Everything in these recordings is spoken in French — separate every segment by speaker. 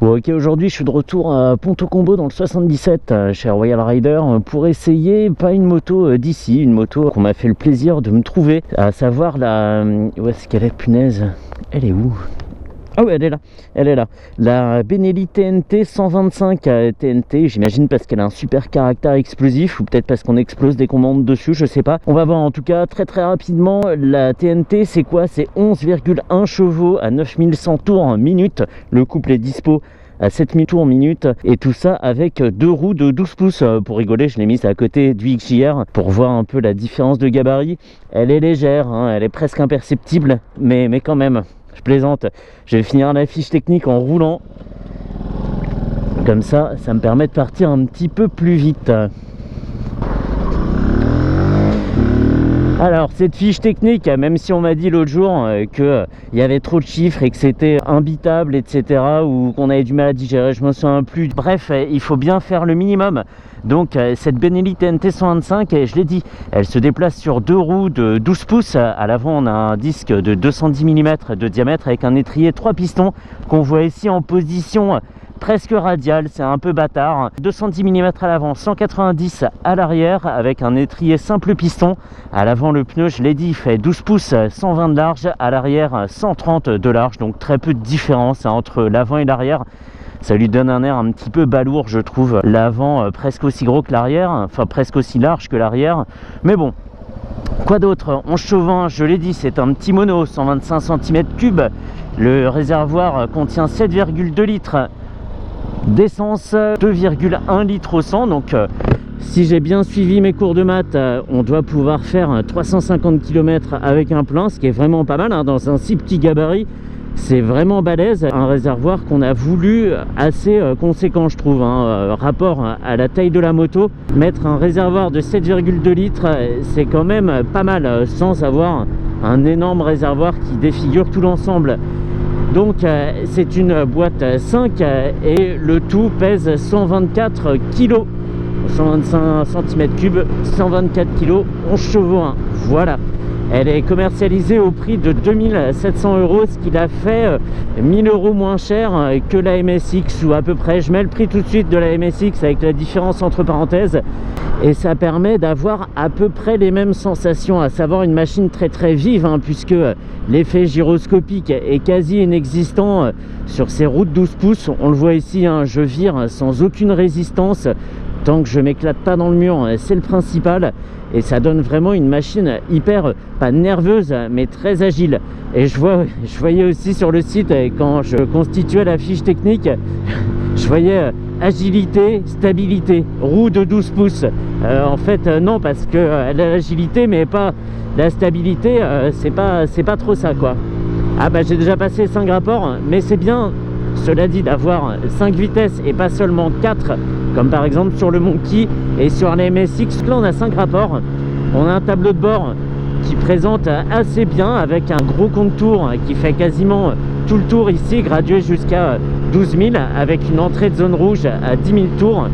Speaker 1: Bon, ok, aujourd'hui je suis de retour à Ponto Combo dans le 77 chez Royal Rider pour essayer pas une moto d'ici, une moto qu'on m'a fait le plaisir de me trouver, à savoir la... Où est-ce qu'elle est, punaise? Elle est où? Ah oui, elle est là, la Benelli TNT 125 TNT, j'imagine parce qu'elle a un super caractère explosif ou peut-être parce qu'on explose des commandes dessus, je sais pas. On va voir en tout cas très rapidement. La TNT c'est quoi? C'est 11,1 chevaux à 9100 tours minute. Le couple est dispo à 7000 tours minute et tout ça avec deux roues de 12 pouces. Pour rigoler, je l'ai mise à côté du XJR pour voir un peu la différence de gabarit. Elle est légère, hein, elle est presque imperceptible, mais quand même. Je plaisante, je vais finir la fiche technique en roulant. Comme ça, ça me permet de partir un petit peu plus vite. Alors, cette fiche technique, même si on m'a dit l'autre jour qu'il y avait trop de chiffres et que c'était imbitable, etc., ou qu'on avait du mal à digérer, je me souviens plus. Bref, il faut bien faire le minimum. Donc cette Benelli TNT 125, je l'ai dit, elle se déplace sur deux roues de 12 pouces. À l'avant, on a un disque de 210 mm de diamètre avec un étrier 3 pistons qu'on voit ici en position presque radiale, c'est un peu bâtard. 210 mm à l'avant, 190 à l'arrière avec un étrier simple piston. À l'avant, le pneu, je l'ai dit, il fait 12 pouces, 120 de large, à l'arrière 130 de large, donc très peu de différence entre l'avant et l'arrière. Ça lui donne un air un petit peu balourd, je trouve. L'avant presque aussi gros que l'arrière, enfin presque aussi large que l'arrière. Mais bon, quoi d'autre? 11 chevaux, je l'ai dit, c'est un petit mono, 125 cm3. Le réservoir contient 7,2 litres d'essence, 2,1 litres au 100. Donc si j'ai bien suivi mes cours de maths, on doit pouvoir faire 350 km avec un plein, ce qui est vraiment pas mal, hein, dans un si petit gabarit. C'est vraiment balèze, un réservoir qu'on a voulu assez conséquent, je trouve, hein, rapport à la taille de la moto. Mettre un réservoir de 7,2 litres, c'est quand même pas mal, sans avoir un énorme réservoir qui défigure tout l'ensemble. Donc c'est une boîte 5 et le tout pèse 124 kg, 125 cm3, 124 kg, 11 chevaux, hein, voilà. Elle est commercialisée au prix de 2700 €, ce qui la fait 1000 € moins cher que la MSX, ou à peu près. Je mets le prix tout de suite de la MSX avec la différence entre parenthèses, et ça permet d'avoir à peu près les mêmes sensations, à savoir une machine très vive, hein, puisque l'effet gyroscopique est quasi inexistant sur ces roues de 12 pouces. On le voit ici, hein, je vire sans aucune résistance. Tant que je m'éclate pas dans le mur, c'est le principal. Et ça donne vraiment une machine hyper, pas nerveuse, mais très agile. Et je voyais aussi sur le site, quand je constituais la fiche technique, je voyais agilité, stabilité, roue de 12 pouces. En fait, non, parce qu'elle a l'agilité, mais pas la stabilité, c'est pas trop ça, quoi. Ah bah j'ai déjà passé 5 rapports, mais c'est bien, cela dit, d'avoir 5 vitesses et pas seulement 4, comme par exemple sur le Monkey et sur la MSX. Là on a 5 rapports, on a un tableau de bord qui présente assez bien avec un gros contour qui fait quasiment tout le tour ici, gradué jusqu'à 12 000 avec une entrée de zone rouge à 10 000 tours.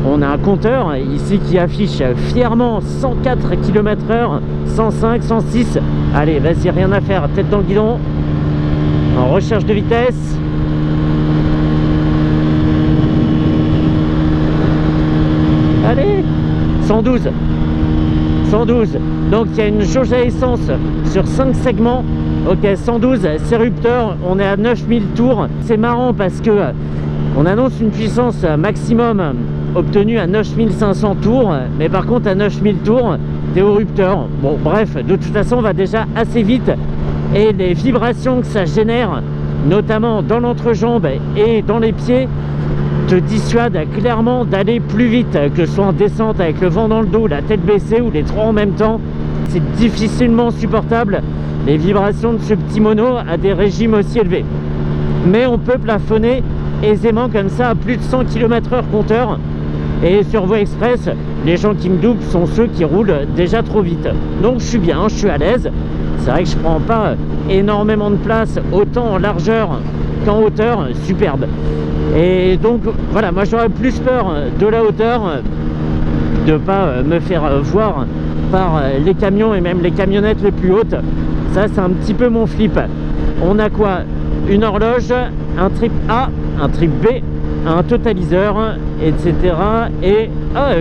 Speaker 1: On a un compteur ici qui affiche fièrement 104 km/h, 105, 106. Allez, vas-y, rien à faire, tête dans le guidon, en recherche de vitesse. Allez, 112. Donc il y a une jauge à essence sur 5 segments. Ok, 112, c'est rupteur, on est à 9000 tours. C'est marrant parce que on annonce une puissance maximum obtenue à 9500 tours, mais par contre à 9000 tours, t'es au rupteur. Bon, bref, de toute façon, on va déjà assez vite, et les vibrations que ça génère, notamment dans l'entrejambe et dans les pieds, te dissuade clairement d'aller plus vite, que ce soit en descente avec le vent dans le dos, la tête baissée, ou les trois en même temps. C'est difficilement supportable, les vibrations de ce petit mono à des régimes aussi élevés. Mais on peut plafonner aisément comme ça à plus de 100 km/h compteur. Et sur voie express, les gens qui me doublent sont ceux qui roulent déjà trop vite. Donc je suis bien, je suis à l'aise. C'est vrai que je prends pas énormément de place, autant en largeur qu'en hauteur, superbe. Et donc voilà, moi j'aurais plus peur de la hauteur, de pas me faire voir par les camions et même les camionnettes les plus hautes. Ça c'est un petit peu mon flip. On a quoi? Une horloge, un trip A, un trip B, un totaliseur, etc. Et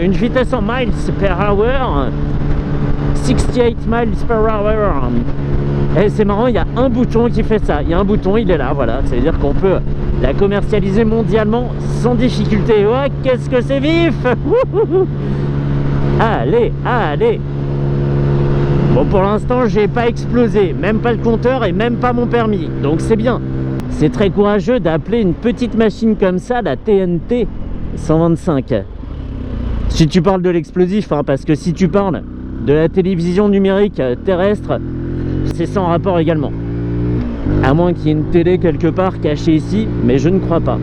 Speaker 1: une vitesse en miles per hour, 68 miles per hour. Et c'est marrant, il y a un bouton qui fait ça. Il y a un bouton, il est là, voilà. Ça veut dire qu'on peut la commercialiser mondialement sans difficulté. Ouais, qu'est-ce que c'est vif! Allez, allez! Bon, pour l'instant, j'ai pas explosé, même pas le compteur et même pas mon permis. Donc c'est bien. C'est très courageux d'appeler une petite machine comme ça la TNT 125. Si tu parles de l'explosif, hein, parce que si tu parles de la télévision numérique terrestre, c'est sans rapport également. À moins qu'il y ait une télé quelque part cachée ici, mais je ne crois pas.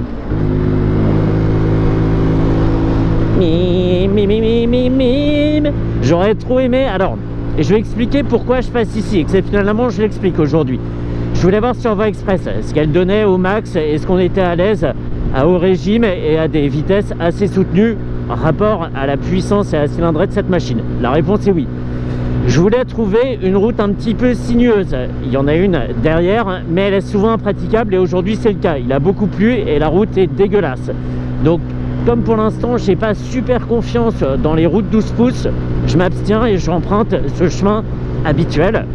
Speaker 1: J'aurais trop aimé. Alors, je vais expliquer pourquoi je passe ici. Exceptionnellement, je l'explique aujourd'hui. Je voulais voir sur Voie Express ce qu'elle donnait au max. Est-ce qu'on était à l'aise à haut régime et à des vitesses assez soutenues rapport à la puissance et à la cylindrée de cette machine? La réponse est oui. Je voulais trouver une route un petit peu sinueuse. Il y en a une derrière, mais elle est souvent impraticable et aujourd'hui c'est le cas. Il a beaucoup plu et la route est dégueulasse. Donc, comme pour l'instant, j'ai pas super confiance dans les routes 12 pouces, je m'abstiens et j'emprunte ce chemin habituel,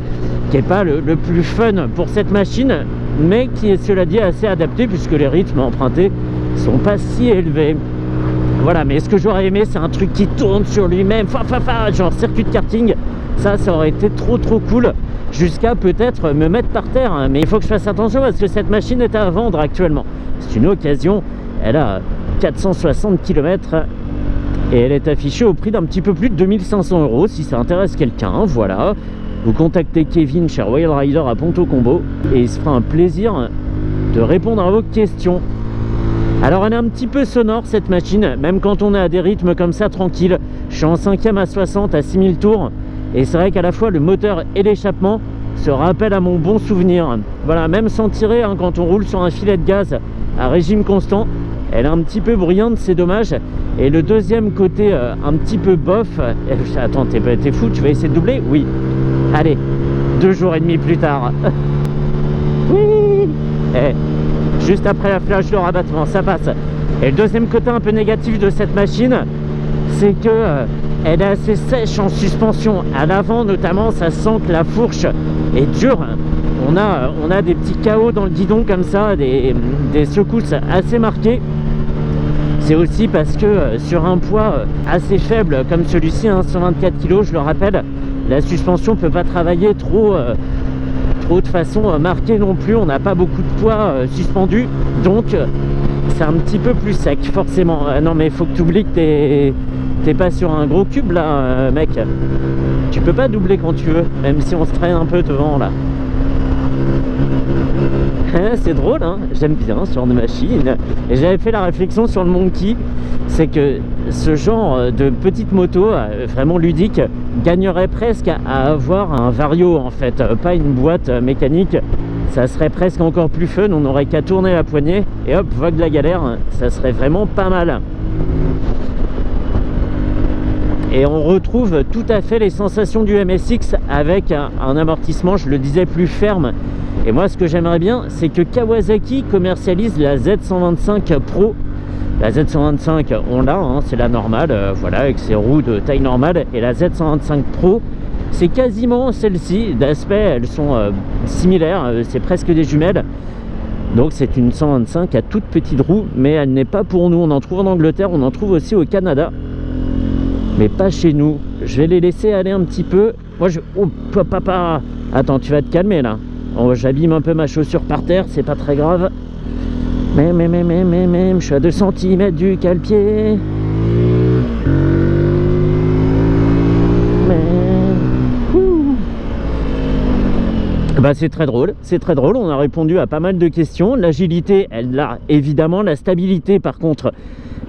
Speaker 1: qui n'est pas le plus fun pour cette machine, mais qui est, cela dit, assez adapté puisque les rythmes empruntés sont pas si élevés. Voilà, mais ce que j'aurais aimé, c'est un truc qui tourne sur lui-même, genre circuit de karting. Ça aurait été trop cool, jusqu'à peut-être me mettre par terre, hein. Mais il faut que je fasse attention parce que cette machine est à vendre actuellement. C'est une occasion, elle a 460 km et elle est affichée au prix d'un petit peu plus de 2500 € si ça intéresse quelqu'un. Voilà, vous contactez Kevin chez Royal Rider à Ponto Combo et il se fera un plaisir de répondre à vos questions. Alors elle est un petit peu sonore cette machine, même quand on est à des rythmes comme ça tranquille. Je suis en 5e à 60 à 6000 tours et c'est vrai qu'à la fois le moteur et l'échappement se rappellent à mon bon souvenir. Voilà, même sans tirer, hein, quand on roule sur un filet de gaz à régime constant, elle est un petit peu bruyante, c'est dommage. Et le deuxième côté un petit peu bof, attends, t'es fou, tu vas essayer de doubler? Oui. Allez, 2 jours et demi plus tard. Oui. Juste après la flash de rabattement, ça passe. Et le deuxième côté un peu négatif de cette machine, c'est que elle est assez sèche en suspension. À l'avant notamment, ça sent que la fourche est dure. On a des petits chaos dans le guidon comme ça, des secousses assez marquées. C'est aussi parce que sur un poids assez faible comme celui-ci, hein, 124 kg, je le rappelle, la suspension ne peut pas travailler trop de façon marquée non plus. On n'a pas beaucoup de poids suspendu, donc c'est un petit peu plus sec forcément. Non mais il faut que tu oublies que t'es pas sur un gros cube là, mec. Tu peux pas doubler quand tu veux, même si on se traîne un peu devant là. C'est drôle, hein, j'aime bien ce genre de machine. Et j'avais fait la réflexion sur le Monkey, c'est que ce genre de petite moto vraiment ludique gagnerait presque à avoir un vario en fait, pas une boîte mécanique. Ça serait presque encore plus fun, on n'aurait qu'à tourner la poignée et hop, vogue la galère, ça serait vraiment pas mal. Et on retrouve tout à fait les sensations du MSX avec un amortissement, je le disais, plus ferme. Et moi ce que j'aimerais bien, c'est que Kawasaki commercialise la Z125 Pro. La Z125 on l'a, hein, c'est la normale, voilà, avec ses roues de taille normale. Et la Z125 Pro, c'est quasiment celle-ci. D'aspect elles sont similaires, c'est presque des jumelles. Donc c'est une 125 à toute petite roue, mais elle n'est pas pour nous. On en trouve en Angleterre, on en trouve aussi au Canada, mais pas chez nous. Je vais les laisser aller un petit peu. Moi oh papa, attends, tu vas te calmer là. Oh, j'abîme un peu ma chaussure par terre, c'est pas très grave. Mais, je suis à 2 cm du cale-pied. Bah c'est très drôle, on a répondu à pas mal de questions. L'agilité, elle l'a évidemment. La stabilité, par contre,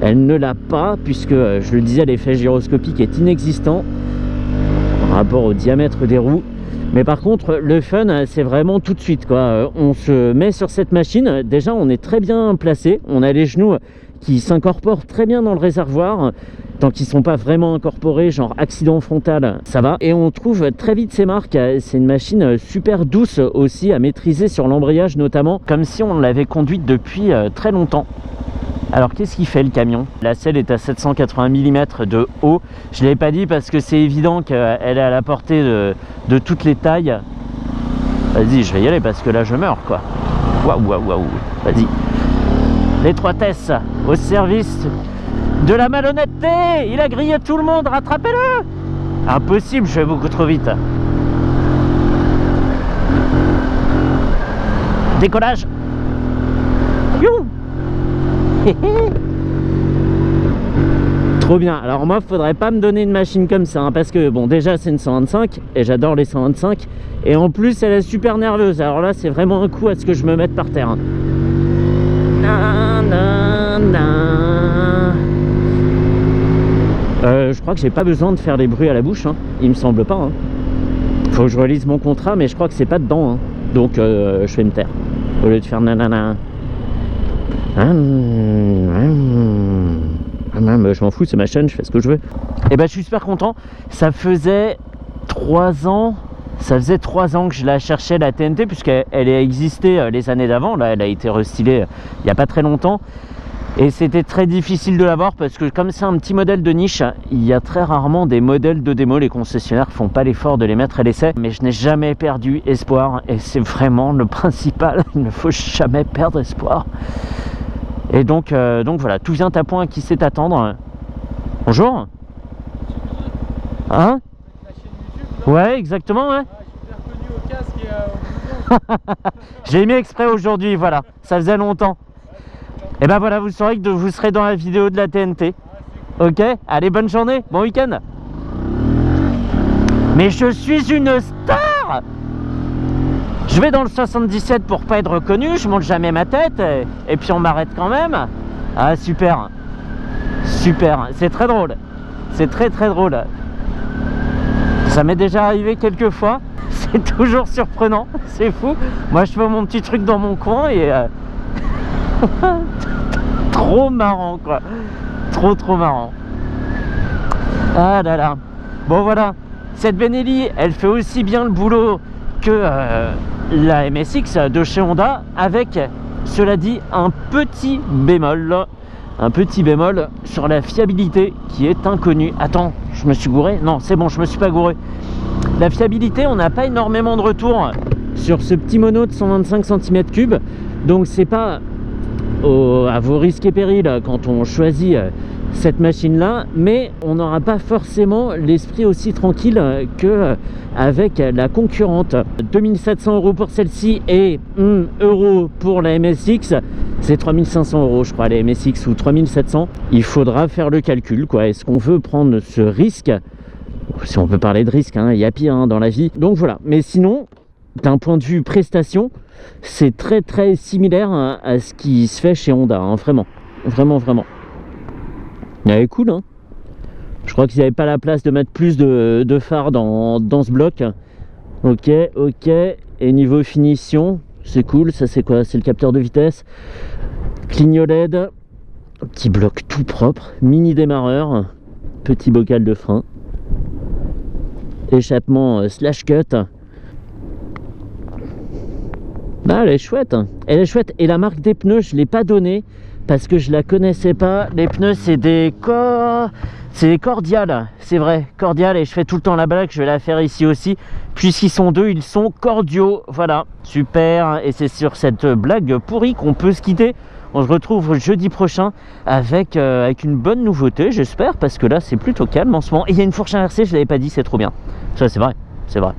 Speaker 1: elle ne l'a pas, puisque, je le disais, l'effet gyroscopique est inexistant par rapport au diamètre des roues. Mais par contre, le fun, c'est vraiment tout de suite, quoi. On se met sur cette machine, déjà on est très bien placé, on a les genoux qui s'incorporent très bien dans le réservoir, tant qu'ils ne sont pas vraiment incorporés, genre accident frontal, ça va. Et on trouve très vite ses marques. C'est une machine super douce aussi à maîtriser sur l'embrayage notamment, comme si on l'avait conduite depuis très longtemps. Alors qu'est-ce qu'il fait le camion? La selle est à 780 mm de haut. Je ne l'ai pas dit parce que c'est évident qu'elle est à la portée de toutes les tailles. Vas-y, je vais y aller parce que là je meurs quoi. Waouh, waouh, waouh. Vas-y. L'étroitesse au service de la malhonnêteté. Il a grillé tout le monde, rattrapez-le. Impossible, je vais beaucoup trop vite. Décollage. Youhou. Trop bien. Alors moi, faudrait pas me donner une machine comme ça, hein, parce que bon, déjà c'est une 125 et j'adore les 125, et en plus elle est super nerveuse. Alors là, c'est vraiment un coup à ce que je me mette par terre. Hein. Je crois que j'ai pas besoin de faire les bruits à la bouche, hein. Il me semble pas. Hein. Faut que je relise mon contrat, mais je crois que c'est pas dedans. Hein. Donc je vais me taire au lieu de faire nanana. Je m'en fous, c'est ma chaîne, je fais ce que je veux. Et ben je suis super content. Ça faisait 3 ans. Ça faisait 3 ans que je la cherchais, la TNT, puisqu'elle a existé les années d'avant. Là, elle a été restylée il n'y a pas très longtemps. Et c'était très difficile de l'avoir parce que comme c'est un petit modèle de niche, il y a très rarement des modèles de démo. Les concessionnaires font pas l'effort de les mettre à l'essai. Mais je n'ai jamais perdu espoir et c'est vraiment le principal. Il ne faut jamais perdre espoir. Et donc voilà, tout vient à point à qui sait attendre. Bonjour. Hein? Ouais, exactement, ouais. J'ai mis exprès aujourd'hui, voilà. Ça faisait longtemps. Et ben voilà, vous saurez que vous serez dans la vidéo de la TNT. Ok? Allez, bonne journée, bon week-end. Mais je suis une star! Je vais dans le 77 pour pas être reconnu, je monte jamais ma tête et puis on m'arrête quand même. Ah super, super, c'est très drôle, c'est très drôle. Ça m'est déjà arrivé quelques fois, c'est toujours surprenant, c'est fou. Moi je fais mon petit truc dans mon coin et trop marrant quoi, trop marrant. Ah là là, bon voilà, cette Benelli elle fait aussi bien le boulot que la MSX de chez Honda, avec, cela dit, un petit bémol sur la fiabilité qui est inconnue. Attends, je me suis gouré? Non, c'est bon, je me suis pas gouré. La fiabilité, on n'a pas énormément de retour sur ce petit mono de 125 cm3, donc c'est pas à vos risques et périls quand on choisit cette machine là, mais on n'aura pas forcément l'esprit aussi tranquille que avec la concurrente. 2700 € pour celle-ci et 1 € pour la MSX. C'est 3500 € je crois la MSX, ou 3700. Il faudra faire le calcul quoi. Est-ce qu'on veut prendre ce risque? Si on peut parler de risque, hein, il y a pire dans la vie. Donc voilà, mais sinon d'un point de vue prestation, c'est très similaire à ce qui se fait chez Honda, hein, vraiment. Elle est cool, hein. Je crois qu'ils n'avaient pas la place de mettre plus de phares dans ce bloc. Ok. Et niveau finition, c'est cool. Ça c'est quoi? C'est le capteur de vitesse. Clignot LED. Petit bloc tout propre. Mini démarreur. Petit bocal de frein. Échappement slash cut. Ah, elle est chouette. Elle est chouette. Et la marque des pneus, je ne l'ai pas donnée parce que je la connaissais pas. Les pneus, c'est des Cordial, c'est vrai, Cordial, et je fais tout le temps la blague, je vais la faire ici aussi, puisqu'ils sont deux, ils sont cordiaux, voilà, super. Et c'est sur cette blague pourrie qu'on peut se quitter. On se retrouve jeudi prochain avec une bonne nouveauté, j'espère, parce que là c'est plutôt calme en ce moment. Et il y a une fourche inversée, je ne l'avais pas dit, c'est trop bien. Ça c'est vrai, c'est vrai.